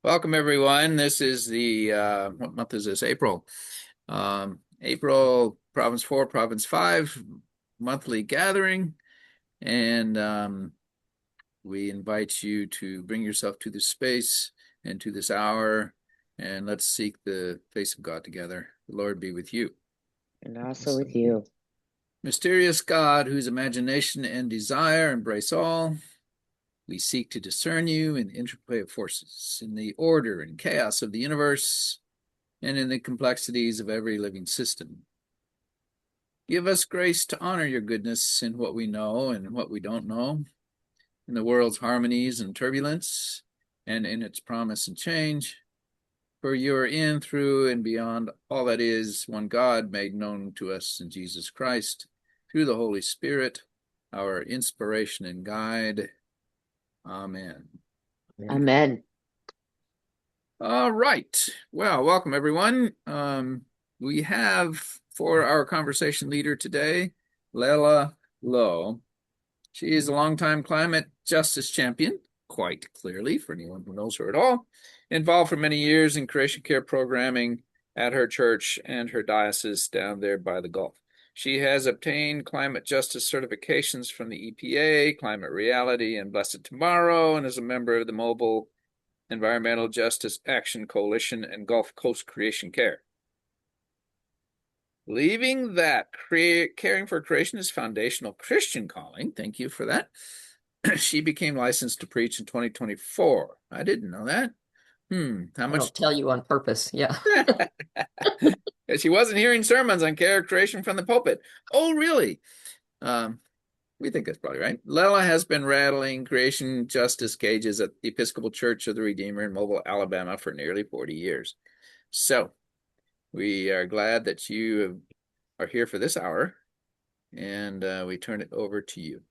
Welcome, everyone. This is what month is this? April. April, Province 4, Province 5 monthly gathering. And we invite you to bring yourself to this space and to this hour, and let's seek the face of God together. The Lord be with you. And also with you. Mysterious God, whose imagination and desire embrace all, we seek to discern you in the interplay of forces, in the order and chaos of the universe, and in the complexities of every living system. Give us grace to honor your goodness in what we know and what we don't know, in the world's harmonies and turbulence, and in its promise and change. For you are in, through, and beyond all that is, one God made known to us in Jesus Christ, through the Holy Spirit, our inspiration and guide. Amen. Amen. All right. Well, welcome, everyone. We have for our conversation leader today, Lella Lowe. She is a longtime climate justice champion, quite clearly, for anyone who knows her at all, involved for many years in creation care programming at her church and her diocese down there by the Gulf. She has obtained climate justice certifications from the EPA, Climate Reality, and Blessed Tomorrow, and is a member of the Mobile Environmental Justice Action Coalition and Gulf Coast Creation Care. Believing that caring for creation is foundational Christian calling, thank you for that, she became licensed to preach in 2024. I didn't know that. How much? I'll tell you on purpose. Yeah. She wasn't hearing sermons on care creation from the pulpit. Oh, really? We think that's probably right. Lella has been rattling creation justice cages at the Episcopal Church of the Redeemer in Mobile, Alabama for nearly 40 years. So we are glad that you are here for this hour, and we turn it over to you.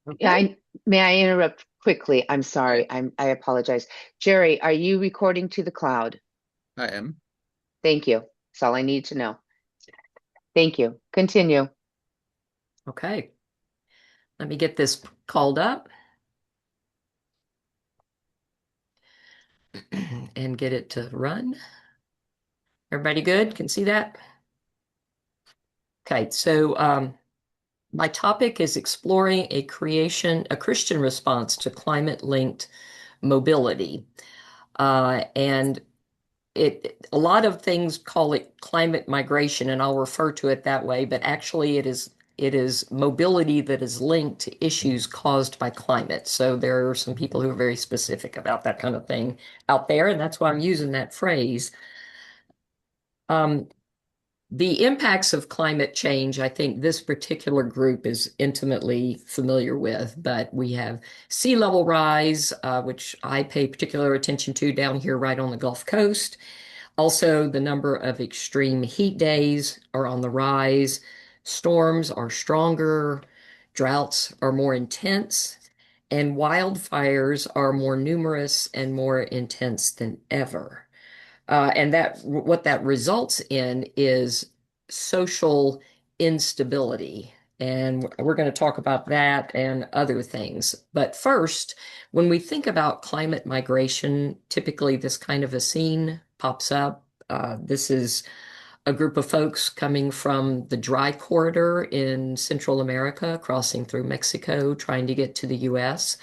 Okay. May I interrupt quickly? I'm sorry. I apologize. Jerry, are you recording to the cloud? I am. Thank you. That's all I need to know. Thank you. Continue. Okay. Let me get this called up and get it to run. Everybody good? Can see that? Okay, so my topic is exploring a Christian response to climate-linked mobility. And a lot of things call it climate migration, and I'll refer to it that way, but actually it is mobility that is linked to issues caused by climate. So there are some people who are very specific about that kind of thing out there, and that's why I'm using that phrase. The impacts of climate change, I think this particular group is intimately familiar with, but we have sea level rise, which I pay particular attention to down here right on the Gulf Coast. Also, the number of extreme heat days are on the rise. Storms are stronger, droughts are more intense, and wildfires are more numerous and more intense than ever. And what that results in is social instability. And we're going to talk about that and other things. But first, when we think about climate migration, typically this kind of a scene pops up. This is a group of folks coming from the dry corridor in Central America, crossing through Mexico, trying to get to the US.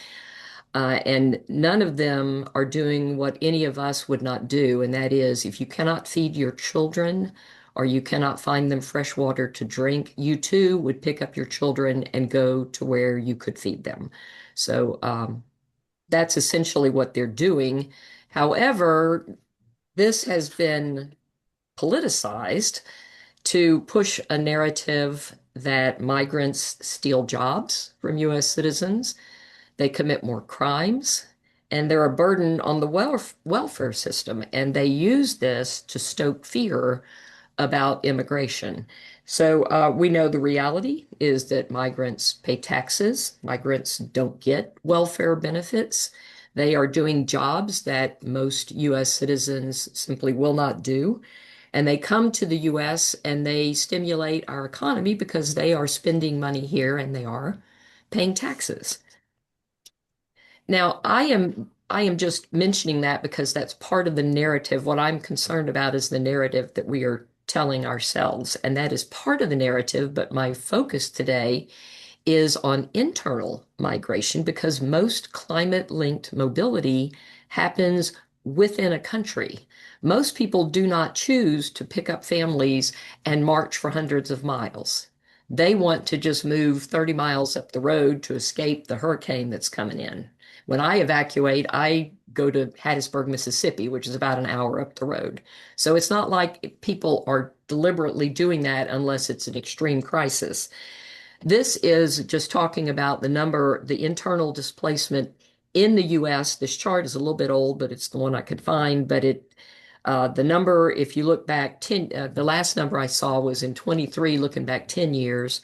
And none of them are doing what any of us would not do, and that is if you cannot feed your children or you cannot find them fresh water to drink, you too would pick up your children and go to where you could feed them. So that's essentially what they're doing. However, this has been politicized to push a narrative that migrants steal jobs from US citizens, they commit more crimes, and they're a burden on the welfare system. And they use this to stoke fear about immigration. So we know the reality is that migrants pay taxes. Migrants don't get welfare benefits. They are doing jobs that most US citizens simply will not do. And they come to the US and they stimulate our economy because they are spending money here and they are paying taxes. Now, I am I am just mentioning that because that's part of the narrative. What I'm concerned about is the narrative that we are telling ourselves, and that is part of the narrative. But my focus today is on internal migration because most climate-linked mobility happens within a country. Most people do not choose to pick up families and march for hundreds of miles. They want to just move 30 miles up the road to escape the hurricane that's coming in. When I evacuate, I go to Hattiesburg, Mississippi, which is about an hour up the road. So it's not like people are deliberately doing that unless it's an extreme crisis. This is just talking about the number, the internal displacement in the US. This chart is a little bit old, but it's the one I could find. But the number, if you look back 10, the last number I saw was in 23, looking back 10 years,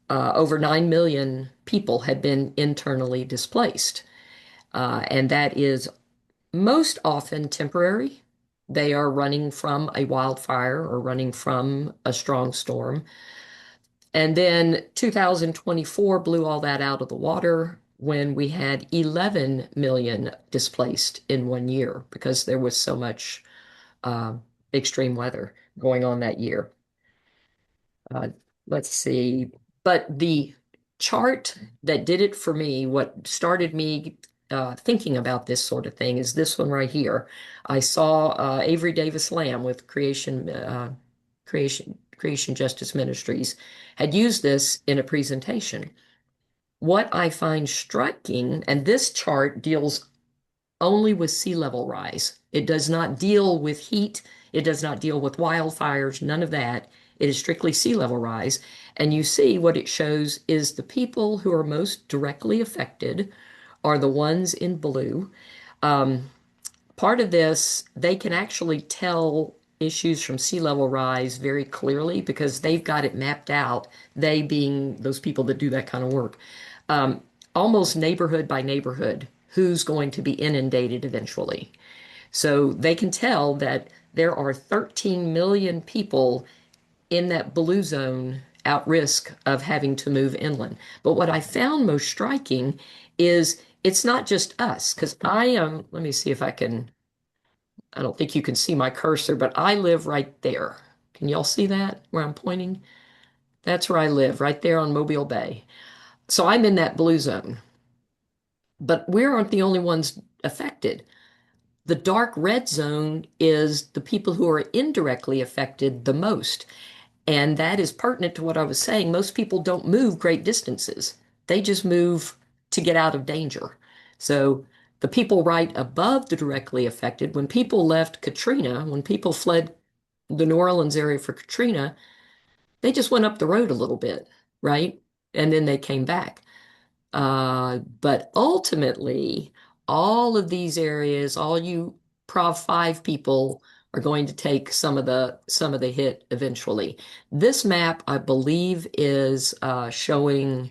over 9 million people had been internally displaced. And that is most often temporary. They are running from a wildfire or running from a strong storm. And then 2024 blew all that out of the water when we had 11 million displaced in 1 year because there was so much uh, extreme weather going on that year. Uh, let's see. But the chart that did it for me, what started me thinking about this sort of thing, is this one right here. I saw Avery Davis Lamb with Creation Justice Ministries had used this in a presentation. What I find striking, and this chart deals only with sea level rise. It does not deal with heat. It does not deal with wildfires, none of that. It is strictly sea level rise. And you see what it shows is the people who are most directly affected are the ones in blue. Um, Part of this, they can actually tell issues from sea level rise very clearly because they've got it mapped out, they being those people that do that kind of work, um, almost neighborhood by neighborhood, who's going to be inundated eventually. So they can tell that there are 13 million people in that blue zone at risk of having to move inland. But what I found most striking is it's not just us, because I am, let me see if I can, I don't think you can see my cursor, but I live right there. Can y'all see that where I'm pointing? That's where I live, right there on Mobile Bay. So I'm in that blue zone. But we aren't the only ones affected. The dark red zone is the people who are indirectly affected the most. And that is pertinent to what I was saying. Most people don't move great distances, they just move to get out of danger. So the people right above the directly affected, when people left Katrina, when people fled the New Orleans area for Katrina, they just went up the road a little bit, right? And then they came back. But ultimately, all of these areas, all you Prov 5 people are going to take some of the hit eventually. This map, I believe, is showing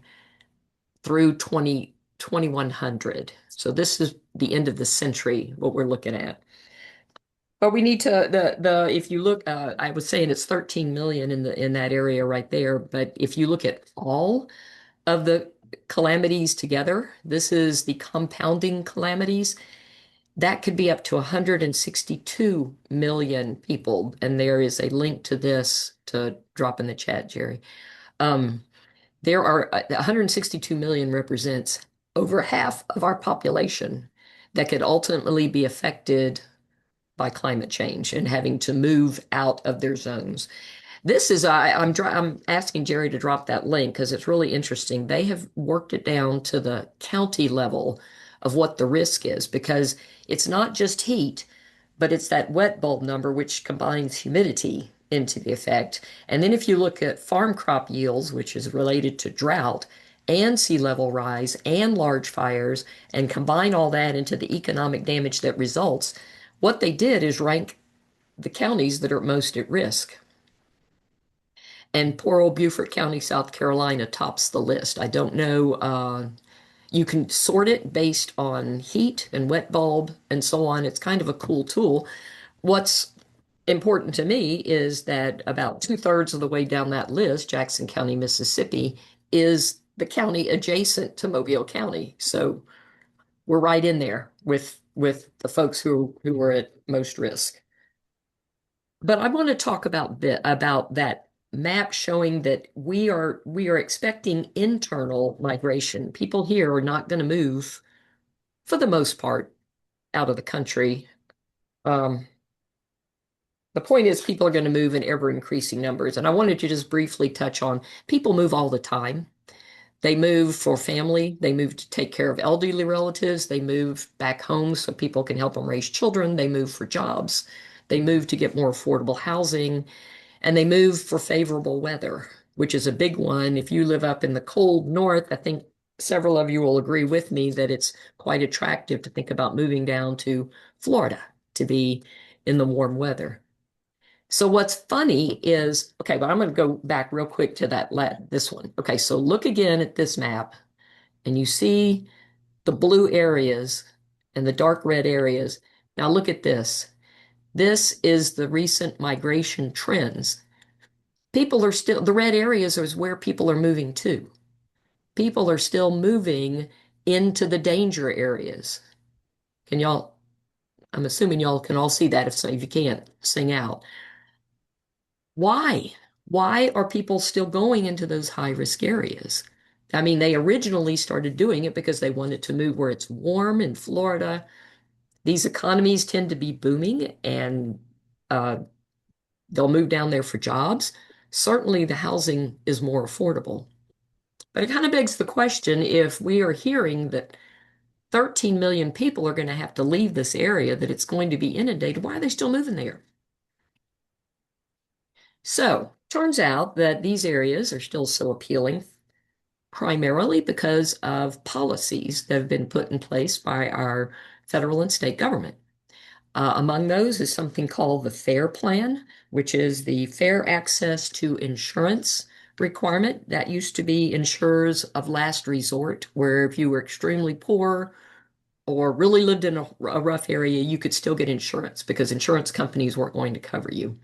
through 2100. So this is the end of the century, what we're looking at. But we need to the if you look, I was saying it's 13 million in that area right there. But if you look at all of the calamities together, this is the compounding calamities, that could be up to 162 million people. And there is a link to this to drop in the chat, Jerry. Um, there are 162 million represents over half of our population that could ultimately be affected by climate change and having to move out of their zones. This is I'm asking Jerry to drop that link because it's really interesting. They have worked it down to the county level of what the risk is because it's not just heat, but it's that wet bulb number which combines humidity into the effect. And then if you look at farm crop yields, which is related to drought and sea level rise and large fires, and combine all that into the economic damage that results, what they did is rank the counties that are most at risk. And poor old Beaufort County, South Carolina tops the list. I don't know. You can sort it based on heat and wet bulb and so on. It's kind of a cool tool. What's important to me is that about 2/3 of the way down that list, Jackson County, Mississippi, is the county adjacent to Mobile County. So we're right in there with the folks who are at most risk. But I want to talk about that map showing that we are expecting internal migration. People here are not going to move for the most part out of the country. Um, the point is people are going to move in ever increasing numbers. And I wanted to just briefly touch on people move all the time. They move for family. They move to take care of elderly relatives. They move back home so people can help them raise children. They move for jobs. They move to get more affordable housing. And they move for favorable weather, which is a big one. If you live up in the cold north, I think several of you will agree with me that it's quite attractive to think about moving down to Florida to be in the warm weather. So what's funny is, okay, but I'm going to go back real quick to this one. Okay, so look again at this map and you see the blue areas and the dark red areas. Now look at this. This is the recent migration trends. People are still, the red areas is where people are moving to. People are still moving into the danger areas. Can y'all, I'm assuming y'all can all see that. If you can't, sing out. Why? Why are people still going into those high risk areas? I mean, they originally started doing it because they wanted to move where it's warm in Florida. These economies tend to be booming and uh, they'll move down there for jobs. Certainly, the housing is more affordable. But it kind of begs the question if we are hearing that 13 million people are going to have to leave this area, that it's going to be inundated, why are they still moving there? So, turns out that these areas are still so appealing primarily because of policies that have been put in place by our federal and state government. Among those is something called the FAIR Plan, which is the fair access to insurance requirement. That used to be insurers of last resort, where if you were extremely poor or really lived in a rough area, you could still get insurance because insurance companies weren't going to cover you.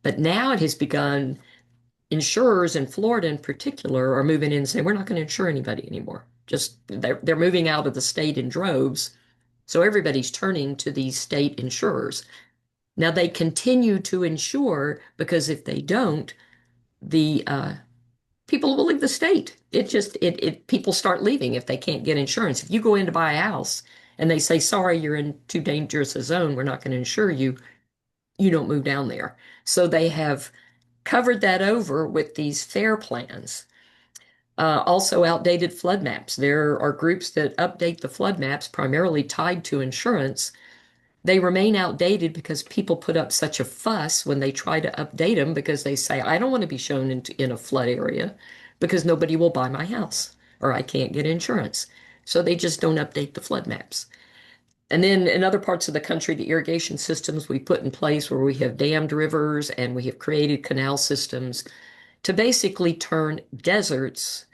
But now it has begun, insurers in Florida in particular are moving in and saying, we're not going to insure anybody anymore. Just they're moving out of the state in droves. So everybody's turning to these state insurers. Now they continue to insure because if they don't, the people will leave the state. It people start leaving if they can't get insurance. If you go in to buy a house and they say, sorry, you're in too dangerous a zone, we're not going to insure you, you don't move down there. So they have covered that over with these FAIR plans. Also, outdated flood maps. There are groups that update the flood maps primarily tied to insurance. They remain outdated because people put up such a fuss when they try to update them because they say, I don't want to be shown in a flood area because nobody will buy my house or I can't get insurance. So they just don't update the flood maps. And then in other parts of the country, the irrigation systems we put in place where we have dammed rivers and we have created canal systems to basically turn deserts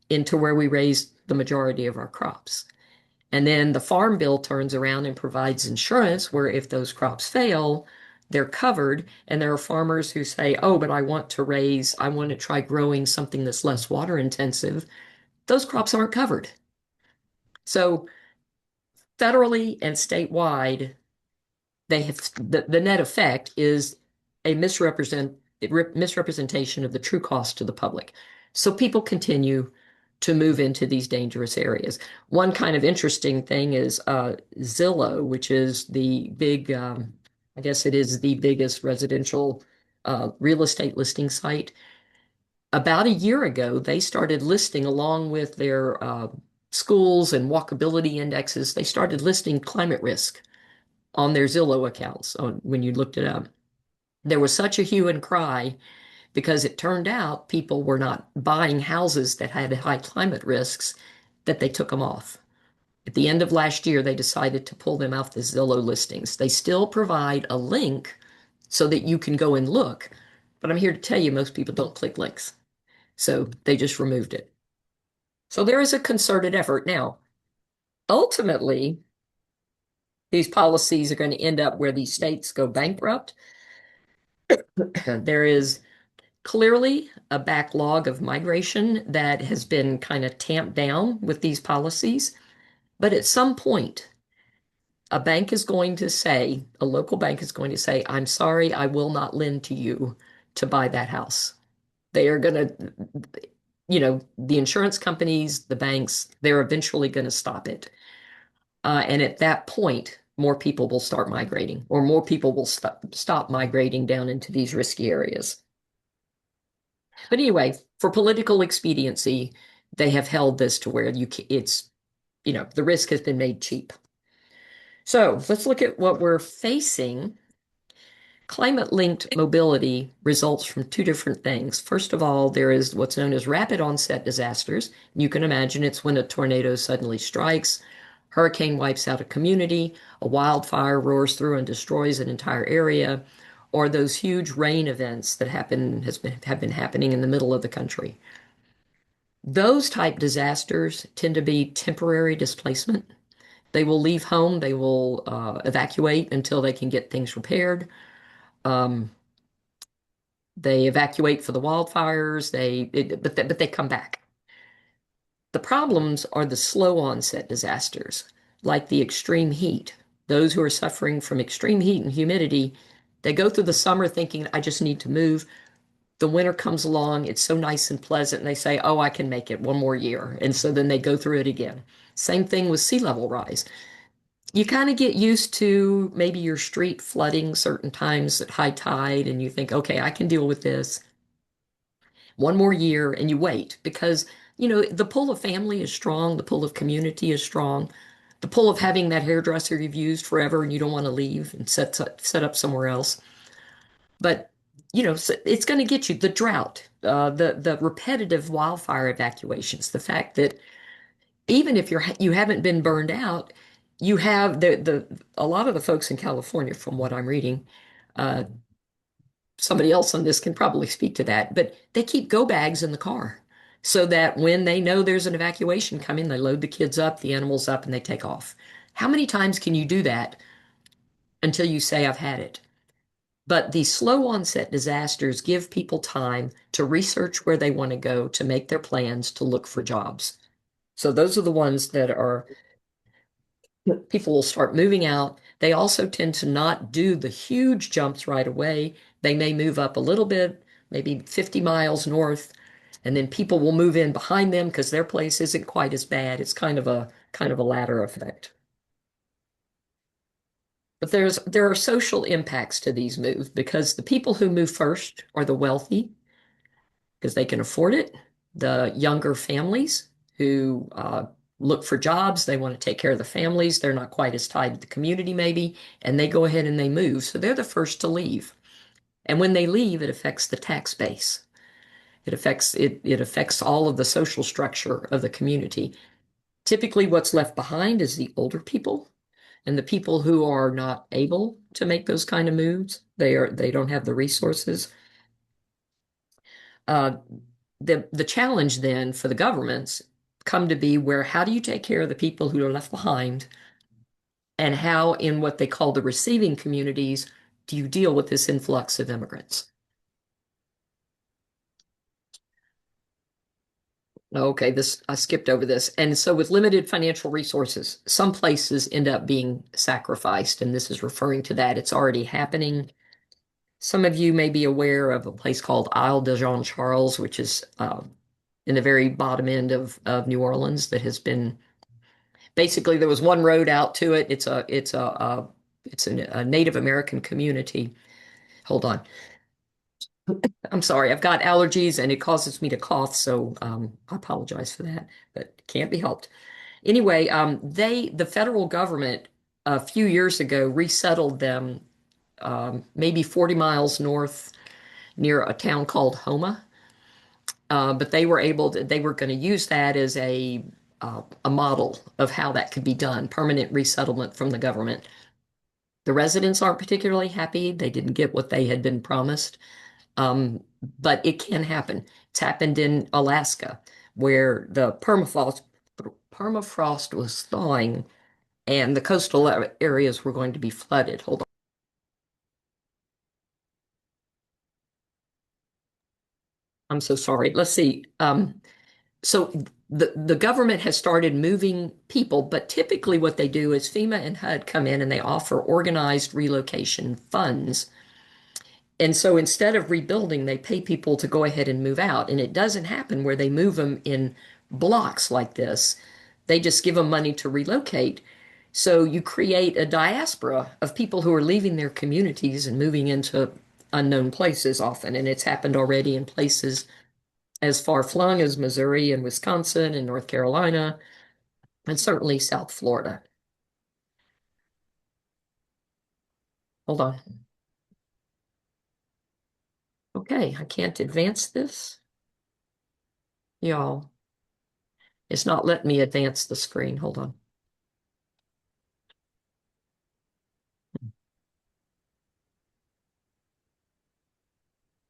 into where we raise the majority of our crops. And then the Farm Bill turns around and provides insurance where if those crops fail, they're covered. And there are farmers who say, oh, but I want to try growing something that's less water intensive. Those crops aren't covered. So federally and statewide, they have the net effect is a misrepresentation of the true cost to the public. So people continue to move into these dangerous areas. One kind of interesting thing is Zillow, which is the big, I guess it is the biggest residential real estate listing site. About a year ago, they started listing along with their schools and walkability indexes, they started listing climate risk on their Zillow accounts when you looked it up. There was such a hue and cry because it turned out people were not buying houses that had high climate risks that they took them off. At the end of last year, they decided to pull them off the Zillow listings. They still provide a link so that you can go and look, but I'm here to tell you most people don't click links. So they just removed it. So there is a concerted effort. Now, ultimately, these policies are going to end up where these states go bankrupt. There is clearly a backlog of migration that has been kind of tamped down with these policies. But at some point, a bank is going to say, a local bank is going to say, I'm sorry, I will not lend to you to buy that house. They are going to, the insurance companies, the banks, they're eventually going to stop it. And at that point, more people will start migrating, or more people will stop migrating down into these risky areas. But anyway, for political expediency, they have held this to where the risk has been made cheap. So let's look at what we're facing. Climate-linked mobility results from two different things. First of all, there is what's known as rapid onset disasters. You can imagine it's when a tornado suddenly strikes, hurricane wipes out a community, a wildfire roars through and destroys an entire area, or those huge rain events that have been happening in the middle of the country. Those type disasters tend to be temporary displacement. They will leave home, they will evacuate until they can get things repaired. They evacuate for the wildfires, but they come back. The problems are the slow onset disasters, like the extreme heat. Those who are suffering from extreme heat and humidity, they go through the summer thinking, I just need to move. The winter comes along, it's so nice and pleasant, and they say, oh, I can make it one more year. And so then they go through it again. Same thing with sea level rise. You kind of get used to maybe your street flooding certain times at high tide, and you think, okay, I can deal with this. One more year, and you wait because, the pull of family is strong, the pull of community is strong, the pull of having that hairdresser you've used forever and you don't want to leave and set up somewhere else. But, it's going to get you the drought, the repetitive wildfire evacuations, the fact that even if you haven't been burned out, you have a lot of the folks in California, from what I'm reading, uh, somebody else on this can probably speak to that, but they keep go bags in the car so that when they know there's an evacuation coming, they load the kids up, the animals up, and they take off. How many times can you do that until you say, I've had it? But these slow onset disasters give people time to research where they want to go, to make their plans, to look for jobs. So those are the ones that are people will start moving out. They also tend to not do the huge jumps right away. They may move up a little bit, maybe 50 miles north, and then people will move in behind them because their place isn't quite as bad. It's kind of a ladder effect. But there are social impacts to these moves because the people who move first are the wealthy because they can afford it. The younger families who look for jobs, they want to take care of the families. They're not quite as tied to the community, maybe, and they go ahead and they move. So they're the first to leave. And when they leave, it affects the tax base. It affects all of the social structure of the community. Typically, what's left behind is the older people and the people who are not able to make those kind of moves. They don't have the resources. Uh, the challenge then for the governments come to be where how do you take care of the people who are left behind, and how in what they call the receiving communities do you deal with this influx of immigrants? Okay, this I skipped over this. And so with limited financial resources, some places end up being sacrificed, and this is referring to that. It's already happening. Some of you may be aware of a place called Isle de Jean Charles, which is in the very bottom end of New Orleans that has been basically there was one road out to it. It's a Native American community. Hold on. I'm sorry. I've got allergies and it causes me to cough, so I apologize for that, but can't be helped. Anyway, the federal government a few years ago resettled them maybe 40 miles north near a town called Homa. But they were going to use that as a model of how that could be done, permanent resettlement from the government. The residents aren't particularly happy. They didn't get what they had been promised. Um, but it can happen. It's happened in Alaska where the permafrost was thawing and the coastal areas were going to be flooded. Hold on. I'm so sorry. Let's see. So the government has started moving people, but typically what they do is FEMA and HUD come in and they offer organized relocation funds. And so instead of rebuilding, they pay people to go ahead and move out. And it doesn't happen where they move them in blocks like this. They just give them money to relocate. So you create a diaspora of people who are leaving their communities and moving into unknown places often. And it's happened already in places as far flung as Missouri and Wisconsin and North Carolina, and certainly South Florida. Hold on. Okay, I can't advance this. Y'all, it's not letting me advance the screen. Hold on.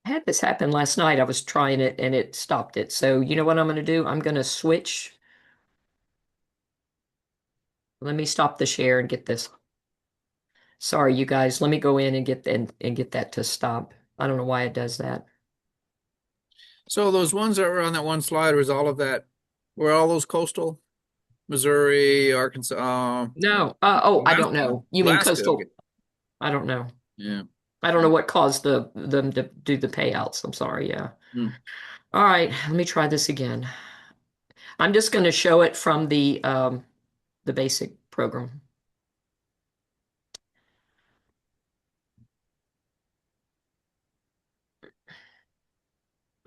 I had this happen last night. I was trying it and it stopped it. So you know what I'm going to do? I'm going to switch. Let me stop the share and get this. Sorry, you guys. Let me go in and get that to stop. I don't know why it does that. So those ones that were on that one slide, was all of that, were all those coastal? Missouri, Arkansas, No. I don't Alaska, know. You mean Alaska. coastal? I don't know. Yeah. I don't know what caused them to do the payouts. I'm sorry. Yeah. Hmm. All right. Let me try this again. I'm just going to show it from the basic program.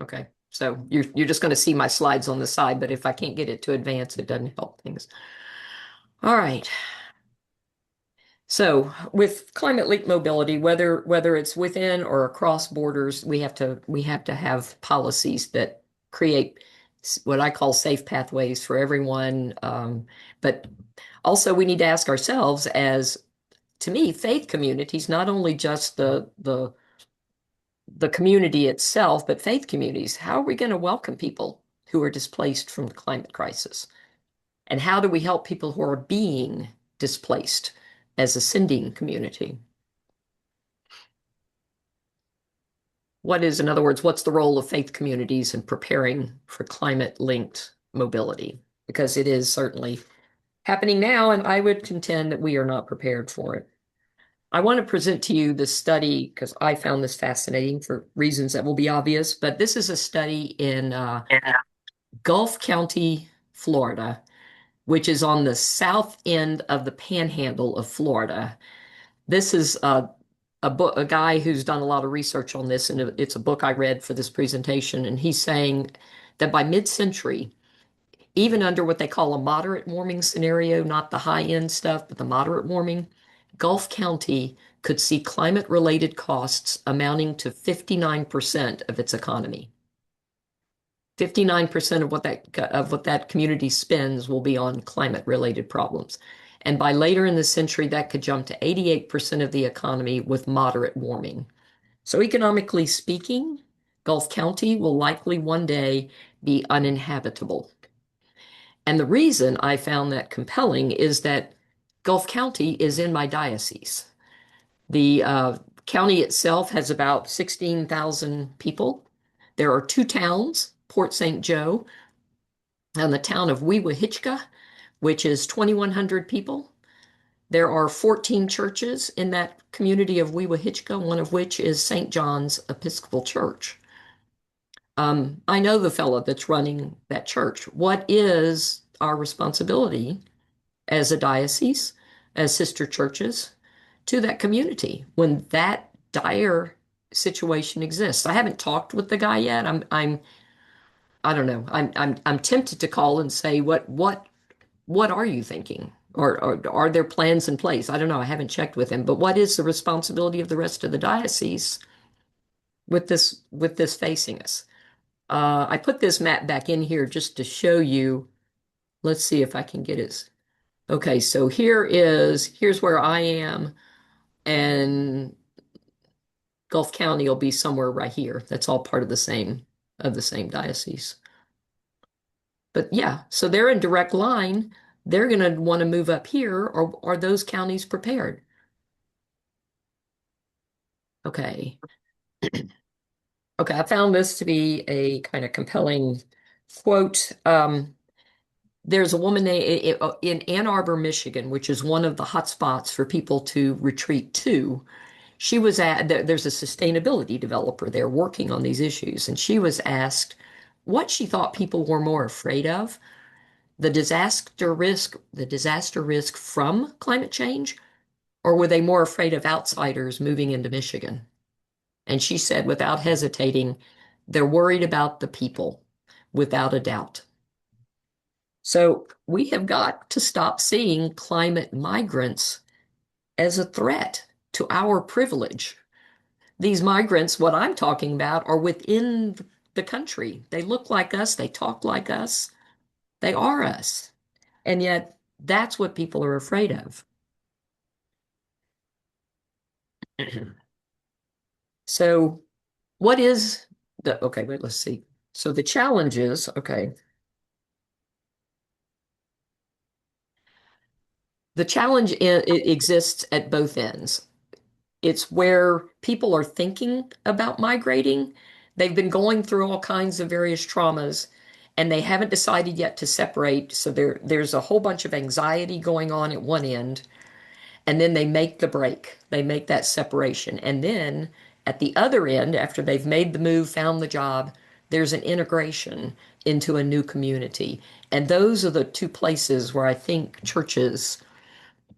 Okay. So you're just going to see my slides on the side, but if I can't get it to advance, it doesn't help things. All right. So with climate linked mobility, whether it's within or across borders, we have to have policies that create what I call safe pathways for everyone. But also we need to ask ourselves as, to me, faith communities, not only just the community itself, but faith communities, how are we going to welcome people who are displaced from the climate crisis? And how do we help people who are being displaced as a sending community? In other words, what's the role of faith communities in preparing for climate-linked mobility? Because it is certainly happening now, and I would contend that we are not prepared for it. I want to present to you this study because I found this fascinating for reasons that will be obvious, but this is a study in Gulf County, Florida, which is on the south end of the panhandle of Florida. This is a guy who's done a lot of research on this, and it's a book I read for this presentation, and he's saying that by mid-century, even under what they call a moderate warming scenario, not the high-end stuff, but the moderate warming, Gulf County could see climate-related costs amounting to 59% of its economy. 59% of what that community spends will be on climate-related problems. And by later in the century, that could jump to 88% of the economy with moderate warming. So economically speaking, Gulf County will likely one day be uninhabitable. And the reason I found that compelling is that Gulf County is in my diocese. The county itself has about 16,000 people. There are two towns, Port St. Joe and the town of Weewahitchka, which is 2,100 people. There are 14 churches in that community of Weewahitchka, one of which is St. John's Episcopal Church. I know the fellow that's running that church. What is our responsibility as a diocese, as sister churches, to that community when that dire situation exists? I haven't talked with the guy yet. I don't know. I'm tempted to call and say, what are you thinking? Or are there plans in place? I don't know. I haven't checked with him, but what is the responsibility of the rest of the diocese with this facing us? I put this map back in here just to show you. Let's see if I can get it. Okay, so here's where I am, and Gulf County will be somewhere right here. That's all part of the same diocese. But yeah, so they're in direct line. They're going to want to move up here, or are those counties prepared? Okay. Okay, I found this to be a kind of compelling quote. there's a woman in Ann Arbor, Michigan, which is one of the hot spots for people to retreat to. There's a sustainability developer there working on these issues, and she was asked what she thought people were more afraid of, the disaster risk from climate change, or were they more afraid of outsiders moving into Michigan? And she said, without hesitating, they're worried about the people, without a doubt. So we have got to stop seeing climate migrants as a threat to our privilege. These migrants, what I'm talking about, are within the country. They look like us, they talk like us, they are us. And yet, that's what people are afraid of. So, what is okay, wait, let's see. So, the challenge is okay, the challenge it exists at both ends. It's where people are thinking about migrating. They've been going through all kinds of various traumas and they haven't decided yet to separate. So there's a whole bunch of anxiety going on at one end. And then they make the break, they make that separation. And then at the other end, after they've made the move, found the job, there's an integration into a new community. And those are the two places where I think churches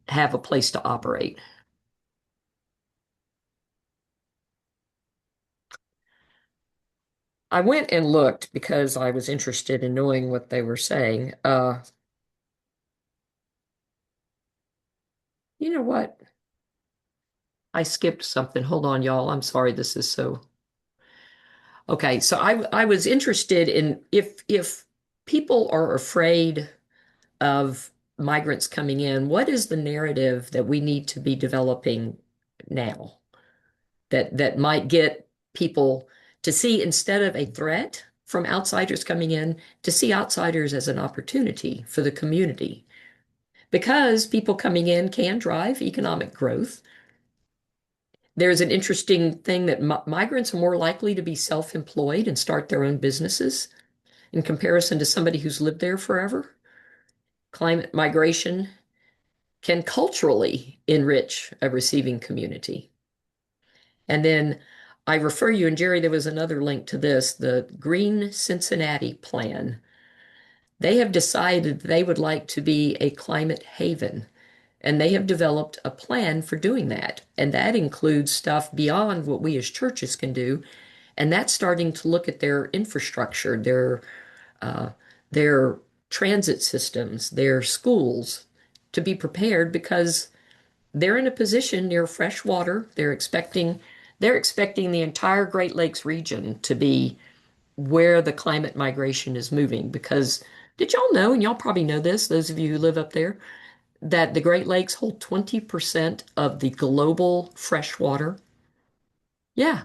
have a place to operate. I went and looked because I was interested in knowing what they were saying. You know what? I skipped something. Hold on, y'all. I'm sorry. This is so. Okay, so I was interested in if people are afraid of migrants coming in, what is the narrative that we need to be developing now that might get people to see instead of a threat from outsiders coming in, to see outsiders as an opportunity for the community? Because people coming in can drive economic growth. There's an interesting thing that migrants are more likely to be self-employed and start their own businesses in comparison to somebody who's lived there forever. Climate migration can culturally enrich a receiving community. And then I refer you, and Jerry, there was another link to this, the Green Cincinnati Plan. They have decided they would like to be a climate haven, and they have developed a plan for doing that. And that includes stuff beyond what we as churches can do. And that's starting to look at their infrastructure, uh, their transit systems, their schools, to be prepared because they're in a position near fresh water. They're expecting the entire Great Lakes region to be where the climate migration is moving. Because did y'all know, and y'all probably know this, those of you who live up there, that the Great Lakes hold 20% of the global fresh water? Yeah.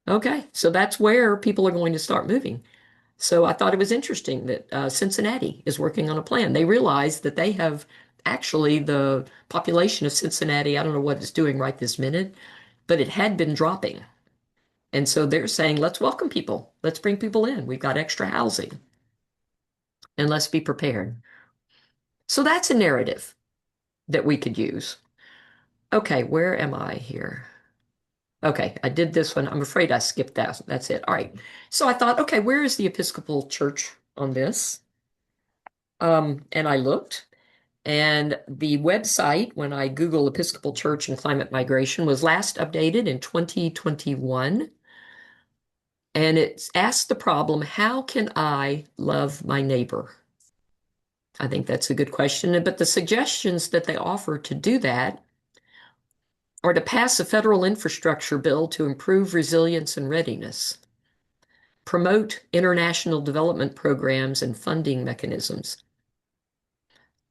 Okay. So that's where people are going to start moving. So I thought it was interesting that Cincinnati is working on a plan. They realize that they have actually the population of Cincinnati, I don't know what it's doing right this minute, but it had been dropping. And so they're saying, let's welcome people. Let's bring people in. We've got extra housing and let's be prepared. So that's a narrative that we could use. Okay, where am I here? Okay, I did this one. I'm afraid I skipped that. That's it. All right. So I thought, okay, where is the Episcopal Church on this? And I looked, and the website, when I Google Episcopal Church and climate migration, was last updated in 2021. And it's asked the problem, how can I love my neighbor? I think that's a good question. But the suggestions that they offer to do that are to pass a federal infrastructure bill to improve resilience and readiness, promote international development programs and funding mechanisms.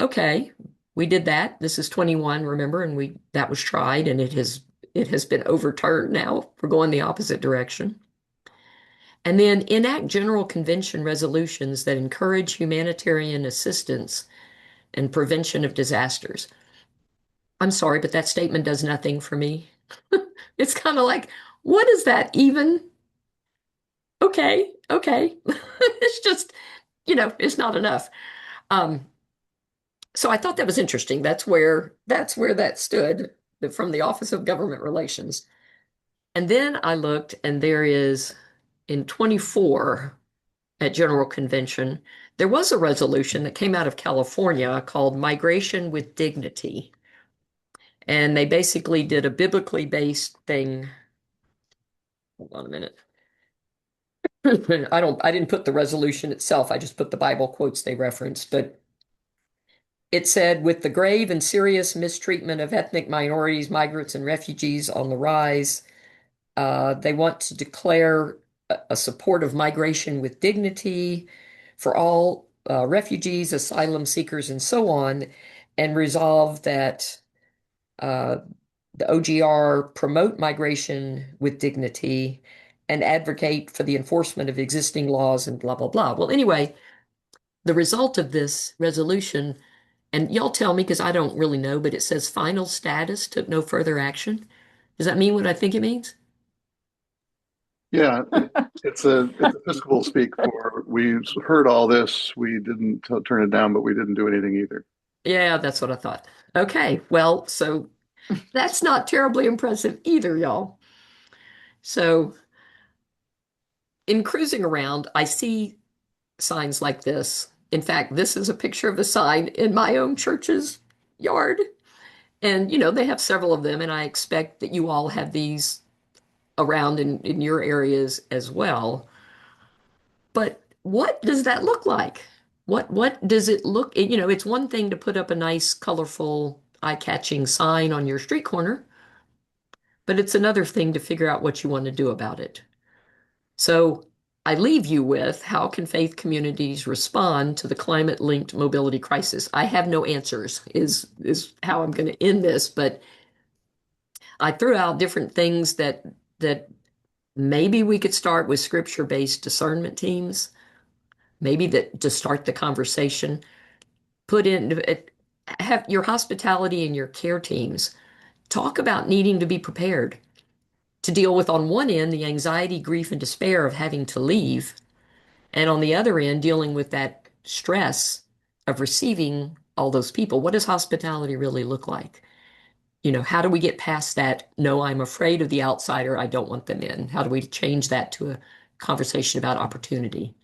Okay, we did that. This is 21, remember, and that was tried and it has been overturned now. We're going the opposite direction. And then enact general convention resolutions that encourage humanitarian assistance and prevention of disasters. I'm sorry, but that statement does nothing for me. It's kind of like, what is that even? Okay, okay. It's just, it's not enough. So I thought that was interesting. That's where that stood from the Office of Government Relations. And then I looked, and there is in 24 at General Convention, there was a resolution that came out of California called Migration with Dignity. And they basically did a biblically based thing. Hold on a minute. I didn't put the resolution itself. I just put the Bible quotes they referenced, but it said, with the grave and serious mistreatment of ethnic minorities, migrants, and refugees on the rise, they want to declare a support of migration with dignity for all refugees, asylum seekers, and so on, and resolve that uh, the OGR promote migration with dignity and advocate for the enforcement of existing laws and blah, blah, blah. Well, anyway, the result of this resolution, and y'all tell me because I don't really know, but it says final status took no further action. Does that mean what I think it means? Yeah, it's Episcopal speak for we heard all this, we didn't turn it down, but we didn't do anything either. Yeah, that's what I thought. Okay, well, so that's not terribly impressive either, y'all. So in cruising around, I see signs like this. In fact, this is a picture of a sign in my own church's yard. And, they have several of them, and I expect that you all have these around in your areas as well. But what does that look like? What does it look? It's one thing to put up a nice, colorful, eye-catching sign on your street corner, but it's another thing to figure out what you want to do about it. So I leave you with how can faith communities respond to the climate-linked mobility crisis? I have no answers, is how I'm going to end this, but I threw out different things that maybe we could start with scripture-based discernment teams, maybe that to start the conversation, put in have your hospitality and your care teams talk about needing to be prepared to deal with, on one end, the anxiety, grief, and despair of having to leave, and on the other end, dealing with that stress of receiving all those people. What does hospitality really look like? How do we get past that? No, I'm afraid of the outsider. I don't want them in. How do we change that to a conversation about opportunity?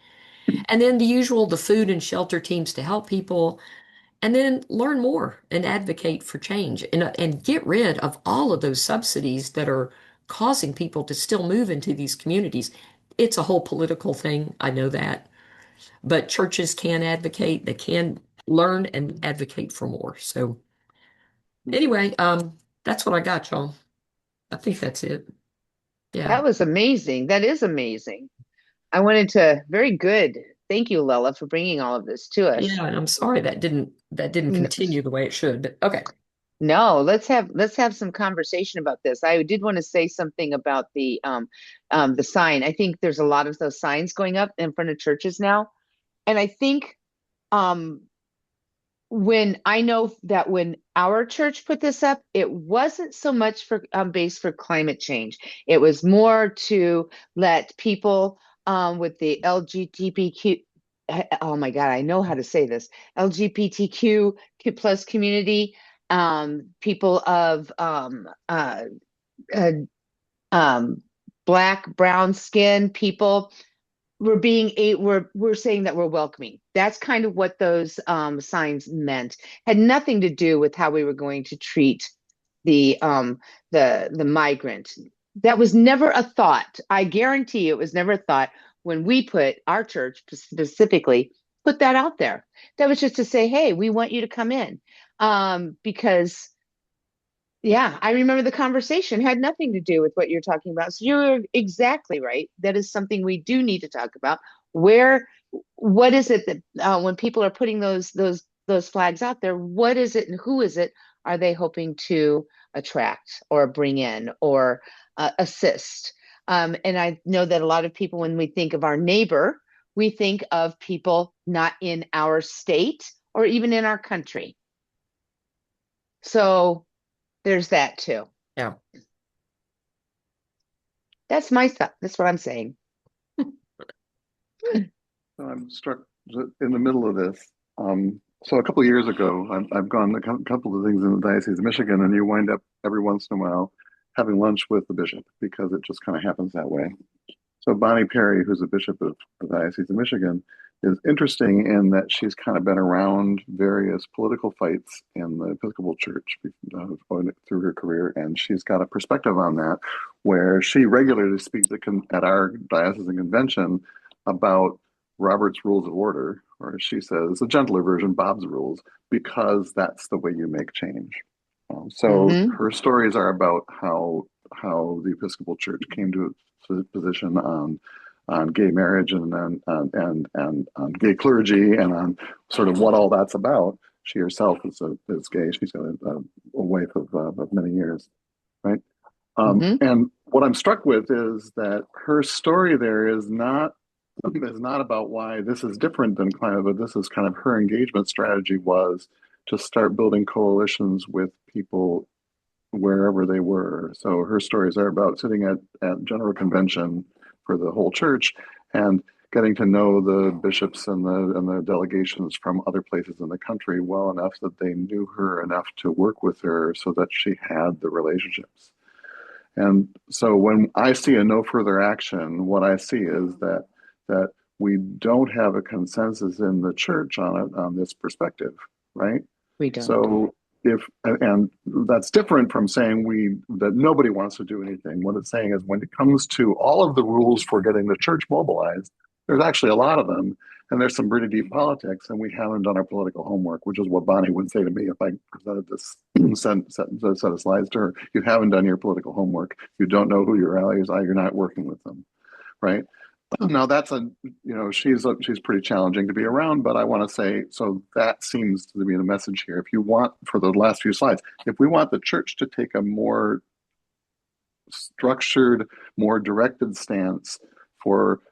And then the usual, the food and shelter teams to help people, and then learn more and advocate for change and get rid of all of those subsidies that are causing people to still move into these communities. It's a whole political thing. I know that. But churches can advocate, they can learn and advocate for more. So anyway, that's what I got, y'all. I think that's it. Yeah. That was amazing. That is amazing. Very good. Thank you, Lella, for bringing all of this to us. Yeah, and I'm sorry that didn't N- continue the way it should, but okay. No, let's have some conversation about this. I did want to say something about the sign. I think there's a lot of those signs going up in front of churches now. And I think um when I know that when our church put this up, it wasn't so much for based for climate change. It was more to let people with the LGBTQ, oh my God, I know how to say this, LGBTQ plus community, people of uh, um, black, brown skin people, we're saying that we're welcoming. That's kind of what those signs meant. Had nothing to do with how we were going to treat the migrant. That was never a thought. I guarantee it was never a thought when we put our church specifically put that out there. That was just to say, hey, we want you to come in, because yeah, I remember the conversation had nothing to do with what you're talking about. So you're exactly right. That is something we do need to talk about. Where, what is it that when people are putting those flags out there, what is it and who is it are they hoping to attract or bring in or assist? And I know that a lot of people, when we think of our neighbor, we think of people not in our state or even in our country. So there's that too. Yeah. That's my stuff. That's what I'm saying. I'm struck in the middle of this. So a couple of years ago, I've gone a couple of things in the Diocese of Michigan, and you wind up every once in a while having lunch with the bishop because it just kind of happens that way. So Bonnie Perry, who's a bishop of the Diocese of Michigan, is interesting in that she's kind of been around various political fights in the Episcopal Church through her career, and she's got a perspective on that, where she regularly speaks at our diocesan convention about Robert's Rules of Order, or as she says, a gentler version, Bob's Rules, because that's the way you make change. So Mm-hmm. her stories are about how the Episcopal Church came to its position on gay marriage and on gay clergy and on sort of what all that's about. She herself is gay. She's got a wife of many years, right? Mm-hmm. And what I'm struck with is that her story there is not about why this is different than climate, but this is kind of her engagement strategy was to start building coalitions with people wherever they were. So her stories are about sitting at General Convention for the whole church and getting to know the bishops and the delegations from other places in the country well enough that they knew her enough to work with her so that she had the relationships. And so when I see a no further action, what I see is that we don't have a consensus in the church on this perspective, right? We don't. So and that's different from saying that nobody wants to do anything. What it's saying is when it comes to all of the rules for getting the church mobilized, there's actually a lot of them, and there's some pretty deep politics, and we haven't done our political homework, which is what Bonnie would say to me if I presented this set of slides to her. You haven't done your political homework. You don't know who your allies are. You're not working with them, right? Now that's she's pretty challenging to be around, but I want to say, so that seems to be the message here. If you want, for the last few slides, if we want the church to take a more structured, more directed stance for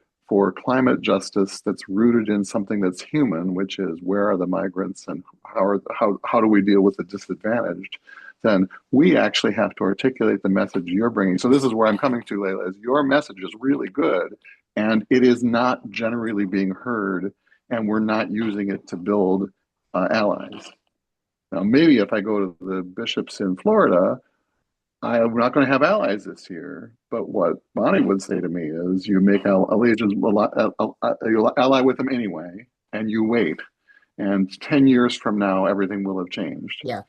climate justice that's rooted in something that's human, which is where are the migrants and how do we deal with the disadvantaged, then we actually have to articulate the message you're bringing. So this is where I'm coming to, Layla, is your message is really good, and it is not generally being heard, and we're not using it to build allies. Now, maybe if I go to the bishops in Florida, I'm not going to have allies this year. But what Bonnie would say to me is, you make allegiance, you ally with them anyway, and you wait. And 10 years from now, everything will have changed. Yeah.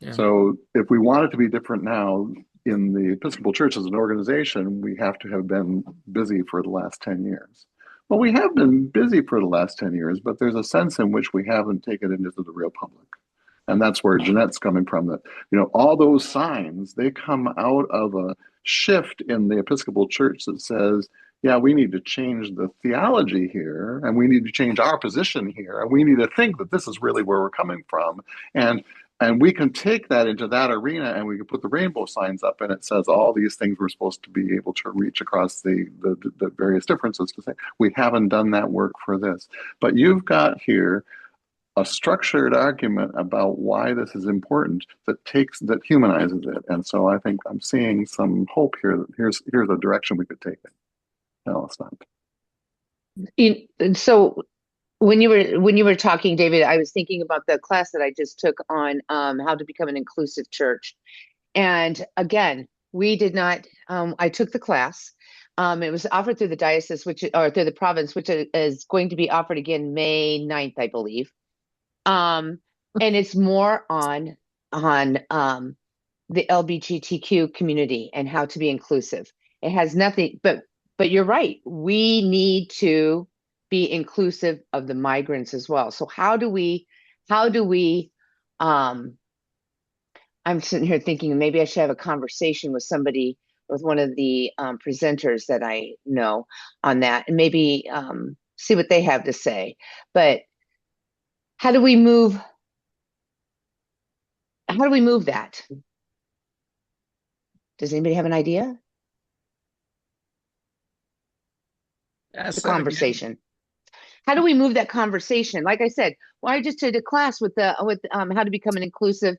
Yeah. So if we want it to be different now in the Episcopal Church as an organization, we have to have been busy for the last 10 years. Well, we have been busy for the last 10 years, but there's a sense in which we haven't taken it into the real public. And that's where Jeanette's coming from, that, all those signs, they come out of a shift in the Episcopal Church that says, yeah, we need to change the theology here, and we need to change our position here, and we need to think that this is really where we're coming from. And we can take that into that arena, and we can put the rainbow signs up, and it says all these things we're supposed to be able to reach across the various differences to say, we haven't done that work for this. But you've got here a structured argument about why this is important that humanizes it. And so I think I'm seeing some hope here that here's a direction we could take it. No, it's not. So when you were talking, David, I was thinking about the class that I just took on how to become an inclusive church. And again, we did not, I took the class. It was offered through the diocese, or through the province, which is going to be offered again May 9th, I believe. And it's more on the LGBTQ community and how to be inclusive. It has nothing, but you're right. We need to be inclusive of the migrants as well. So how do we, I'm sitting here thinking maybe I should have a conversation with somebody, with one of the presenters that I know on that, and maybe see what they have to say. But how do we move that? Does anybody have an idea? The conversation. How do we move that conversation? Like I said, I just did a class with how to become an inclusive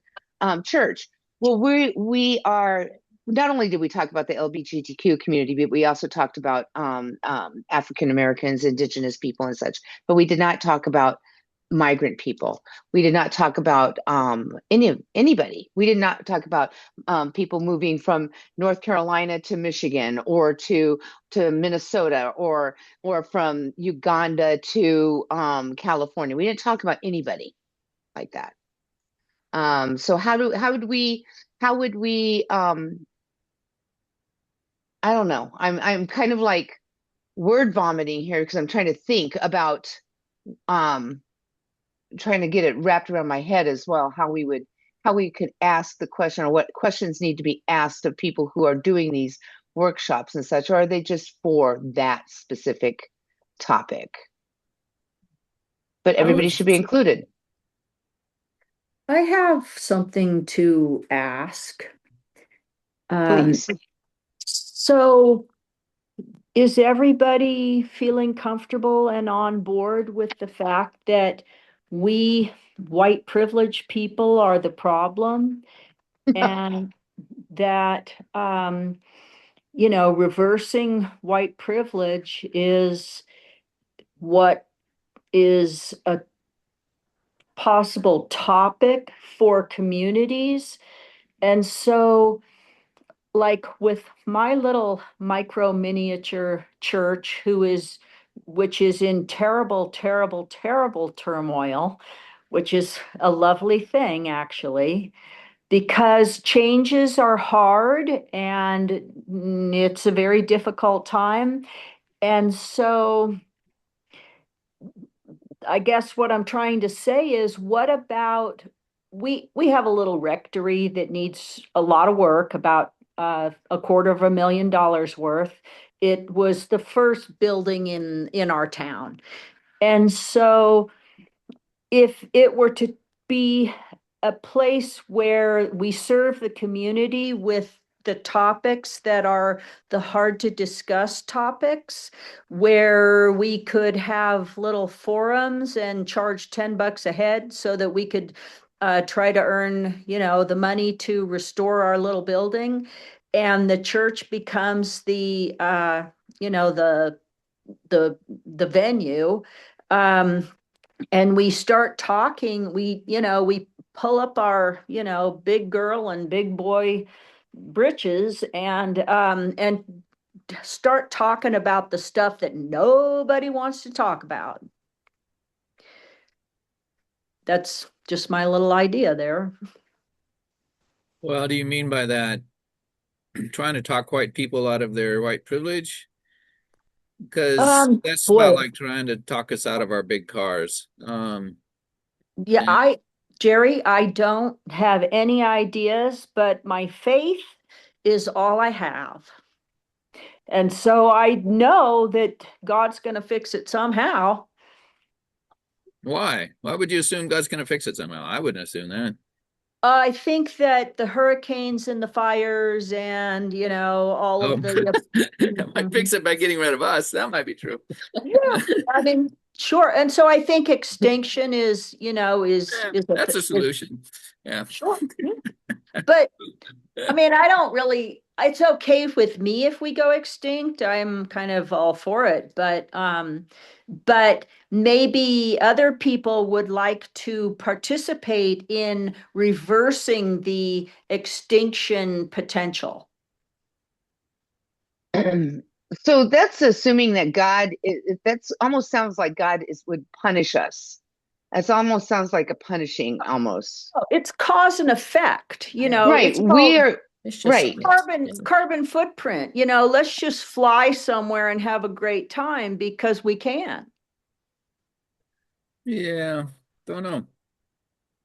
church. Well, we are, not only did we talk about the LGBTQ community, but we also talked about African Americans, Indigenous people, and such. But we did not talk about migrant people. We did not talk about anybody. We did not talk about people moving from North Carolina to Michigan, or to Minnesota, or from Uganda to California. We didn't talk about anybody like that. So how would we I don't know. I'm kind of like word vomiting here because I'm trying to think about um trying to get it wrapped around my head as well, how we could ask the question, or what questions need to be asked of people who are doing these workshops and such, or are they just for that specific topic? But everybody should be included. I have something to ask. Please. So is everybody feeling comfortable and on board with the fact that we white privileged people are the problem, and that reversing white privilege is what is a possible topic for communities? And so, like with my little micro miniature church, which is in terrible, terrible, terrible turmoil, which is a lovely thing, actually, because changes are hard and it's a very difficult time. And so I guess what I'm trying to say is, what about, we have a little rectory that needs a lot of work, about $250,000 worth. It was the first building in our town. And so if it were to be a place where we serve the community with the topics that are the hard to discuss topics, where we could have little forums and charge $10 a head so that we could try to earn, the money to restore our little building, and the church becomes the venue. And we start talking, we pull up our, big girl and big boy britches, and start talking about the stuff that nobody wants to talk about. That's just my little idea there. Well, do you mean by that trying to talk white people out of their white privilege? Because that's Boy, about like trying to talk us out of our big cars. yeah, And Jerry, I don't have any ideas, but my faith is all I have. And so I know that God's going to fix it somehow. why? Why would you assume God's going to fix it somehow? I wouldn't assume that. I think that the hurricanes and the fires and, all Oh, of the, that might fix it by getting rid of us. That might be true. yeah, I mean, sure. And so I think extinction is, That's a solution. Yeah. sure. But I mean, I don't really, it's okay with me if we go extinct. I'm kind of all for it, but maybe other people would like to participate in reversing the extinction potential. So that's assuming that that's almost sounds like God would punish us. That's almost sounds like a punishing almost. Oh, it's cause and effect, Right. it's called It's just Right. carbon footprint. Let's just fly somewhere and have a great time because we can. Yeah. Don't know.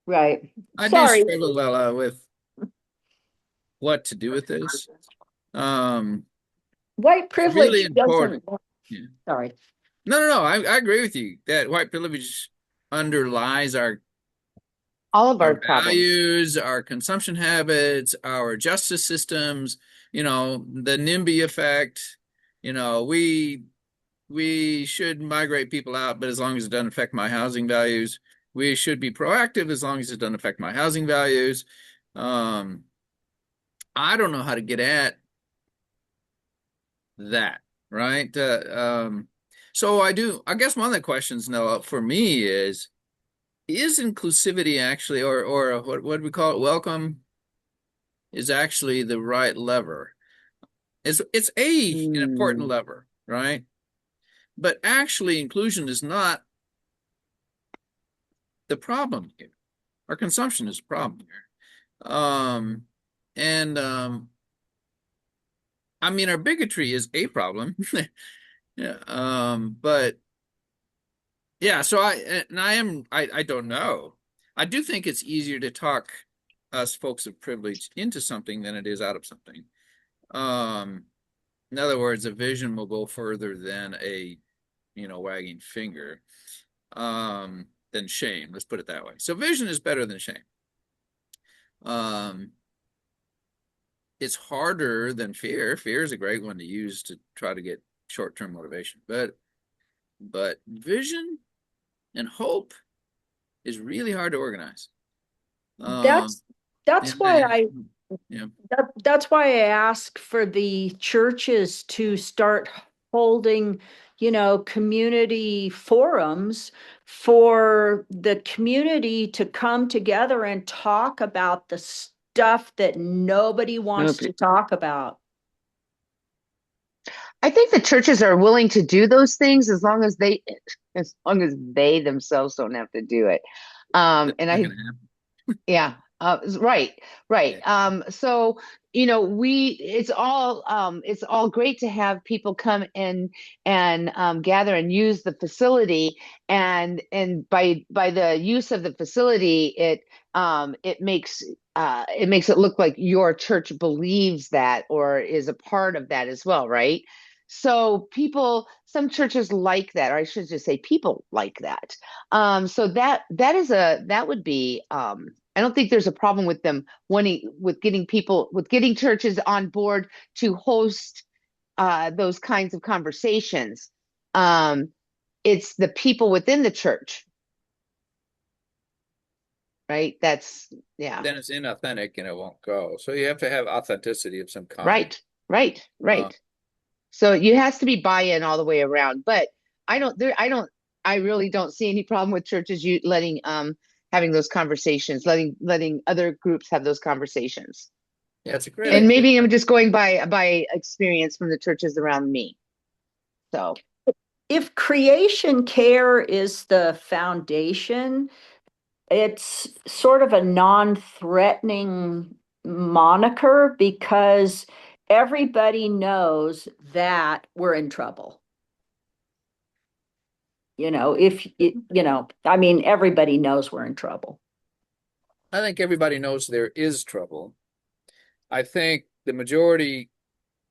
Right. I do Sorry. struggle, Lella, with what to do with this. White It's really privilege important. doesn't. Yeah. Sorry. No. I agree with you that white privilege underlies All of our our problems. values, our consumption habits, our justice systems, the NIMBY effect. We should migrate people out, but as long as it doesn't affect my housing values. We should be proactive as long as it doesn't affect my housing values. I don't know how to get at that, right? So I guess one of the questions, Noah, for me is, is inclusivity actually, or what do we call it? Welcome is actually the right lever. It's an important lever, right? But actually, inclusion is not the problem here. Our consumption is the problem here. I mean, our bigotry is a problem. Yeah, but yeah, so I don't know. I do think it's easier to talk us folks of privilege into something than it is out of something. In other words, a vision will go further than a, wagging finger, than shame. Let's put it that way. So vision is better than shame. It's harder than fear. Fear is a great one to use to try to get short-term motivation, but vision and hope is really hard to organize. That's why that's why I ask for the churches to start holding, community forums for the community to come together and talk about the stuff that nobody wants to talk about. I think the churches are willing to do those things as long as they themselves don't have to do it. Yeah, right. Yeah. So, it's all great to have people come and gather and use the facility, and by the use of the facility, it makes it look like your church believes that or is a part of that as well, right? So some churches like that, or I should just say people like that. So that would be, I don't think there's a problem with them getting churches on board to host those kinds of conversations. It's the people within the church, right? Then it's inauthentic and it won't go. So you have to have authenticity of some kind. Right. So it has to be buy-in all the way around. But I really don't see any problem with churches having those conversations, letting other groups have those conversations. Yeah, it's a great And idea. maybe I'm just going by experience from the churches around me. So if creation care is the foundation, it's sort of a non-threatening moniker because everybody knows that we're in trouble. Everybody knows we're in trouble. I think everybody knows there is trouble. I think the majority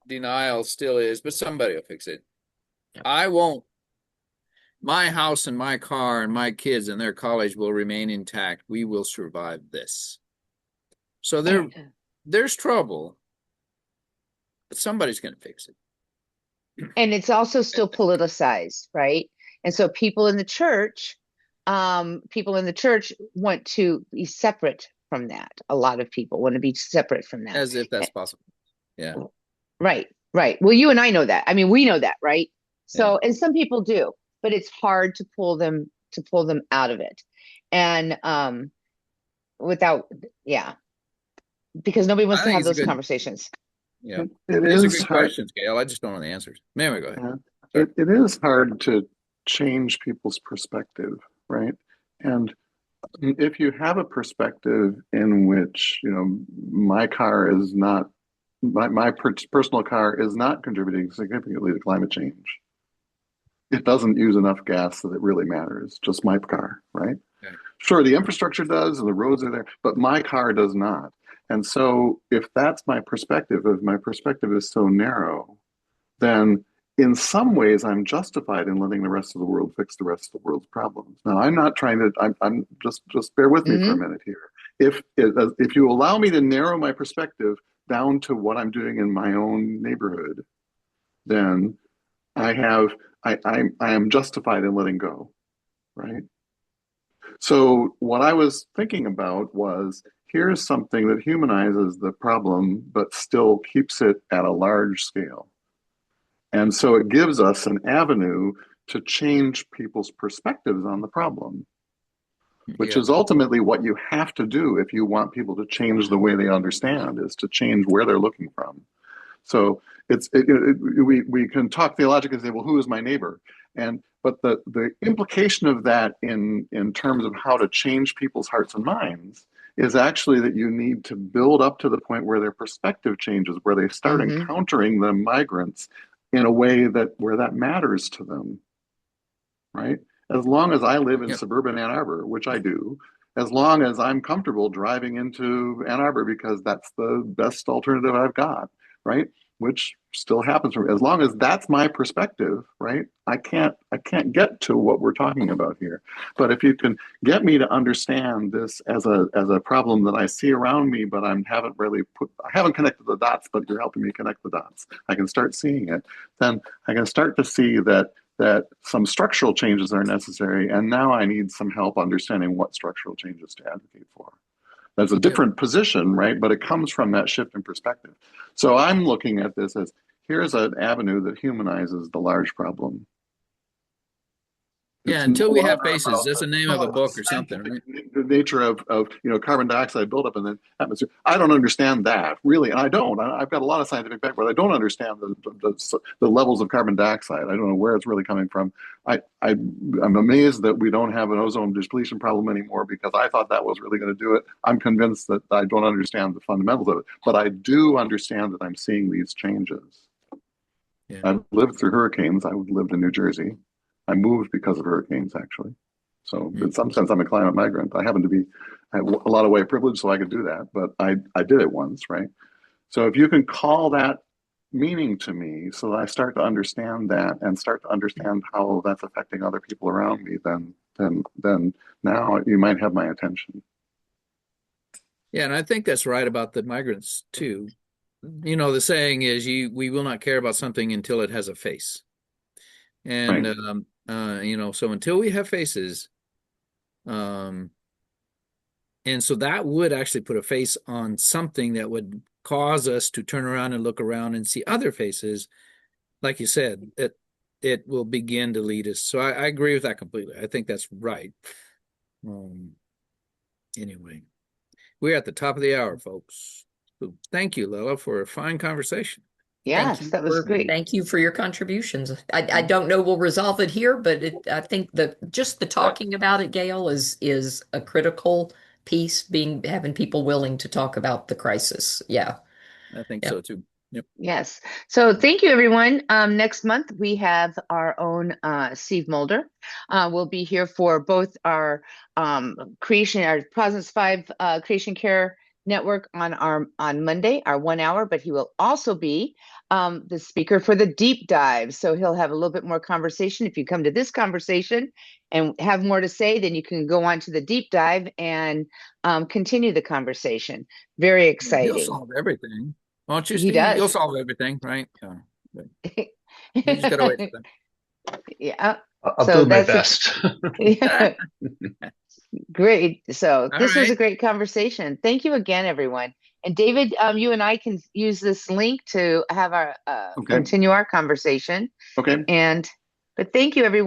denial still is, but somebody will fix it. I won't. My house and my car and my kids and their college will remain intact. We will survive this. So there's trouble, but somebody's going to fix it. And it's also still politicized, right? And so people in the church want to be separate from that. A lot of people want to be separate from that. As if that's possible. Yeah. Right. Well, you and I know that. I mean, we know that, right? So, and some people do, but it's hard to pull them out of it. And because nobody wants to have those conversations. Yeah. These are good questions, Gail. I just don't know the answers. Anyway, go ahead. Yeah. It is hard to change people's perspective, right? And if you have a perspective in which, my car is not, my personal car is not contributing significantly to climate change. It doesn't use enough gas that it really matters, just my car, right? Okay. Sure, the infrastructure does and the roads are there, but my car does not. And so if that's my perspective, if my perspective is so narrow, then in some ways I'm justified in letting the rest of the world fix the rest of the world's problems. Now, I'm not trying to, I'm just bear with me for a minute here. If you allow me to narrow my perspective down to what I'm doing in my own neighborhood, then I am justified in letting go, right? So what I was thinking about was, here's something that humanizes the problem, but still keeps it at a large scale. And so it gives us an avenue to change people's perspectives on the problem. which Yeah. is ultimately what you have to do if you want people to change the way they understand, is to change where they're looking from. So we can talk theologically and say, well, who is my neighbor? But the implication of that in terms of how to change people's hearts and minds is actually that you need to build up to the point where their perspective changes, where they start encountering the migrants in a way where that matters to them, right? As long as I live in suburban Ann Arbor, which I do, as long as I'm comfortable driving into Ann Arbor because that's the best alternative I've got, right? Which still happens for me. As long as that's my perspective, right? I can't get to what we're talking about here. But if you can get me to understand this as a problem that I see around me, but I haven't connected the dots, but you're helping me connect the dots. I can start seeing it. Then I can start to see that some structural changes are necessary, and now I need some help understanding what structural changes to advocate for. That's a different position, right? But it comes from that shift in perspective. So I'm looking at this as, here's an avenue that humanizes the large problem. Yeah, It's until no we have longer faces. about That's the name of a book or something, right? the nature of carbon dioxide buildup in the atmosphere. I don't understand that, really, and I don't. I've got a lot of scientific background. I don't understand the levels of carbon dioxide. I don't know where it's really coming from. I'm amazed that we don't have an ozone depletion problem anymore, because I thought that was really going to do it. I'm convinced that I don't understand the fundamentals of it, but I do understand that I'm seeing these changes. Yeah. I've lived through hurricanes. I lived in New Jersey. I moved because of hurricanes, actually. So in some sense, I'm a climate migrant. I have a lot of white privilege, so I could do that, but I did it once, right? So if you can call that meaning to me so that I start to understand that and start to understand how that's affecting other people around me, then now you might have my attention. Yeah, and I think that's right about the migrants too. You know, the saying is we will not care about something until it has a face. And Right. so until we have faces, and so that would actually put a face on something that would cause us to turn around and look around and see other faces. Like you said, it will begin to lead us. So I agree with that completely. I think that's right. Anyway, we're at the top of the hour, folks. So thank you, Lella, for a fine conversation. Yes, that was great. Thank you for your contributions. I don't know we'll resolve it here, but I think just the talking about it, Gail, is a critical piece, having people willing to talk about the crisis. Yeah. I think Yeah. so too. Yep. Yes. So thank you, everyone. Next month, we have our own Steve Mulder. We'll be here for both our Positive 5 Creation Care Network on Monday, our 1 hour, but he will also be the speaker for the deep dive. So he'll have a little bit more conversation. If you come to this conversation and have more to say, then you can go on to the deep dive and continue the conversation. Very Yeah, he'll exciting. solve everything. Won't you, He Steve? You'll does. solve everything, right? But we just gotta wait for Yeah. I'll So do my that's best. yeah, that. great. So All this was a right. great conversation. Thank you again, everyone. And David, you and I can use this link to have our Okay. continue our conversation. Okay. But thank you, everyone.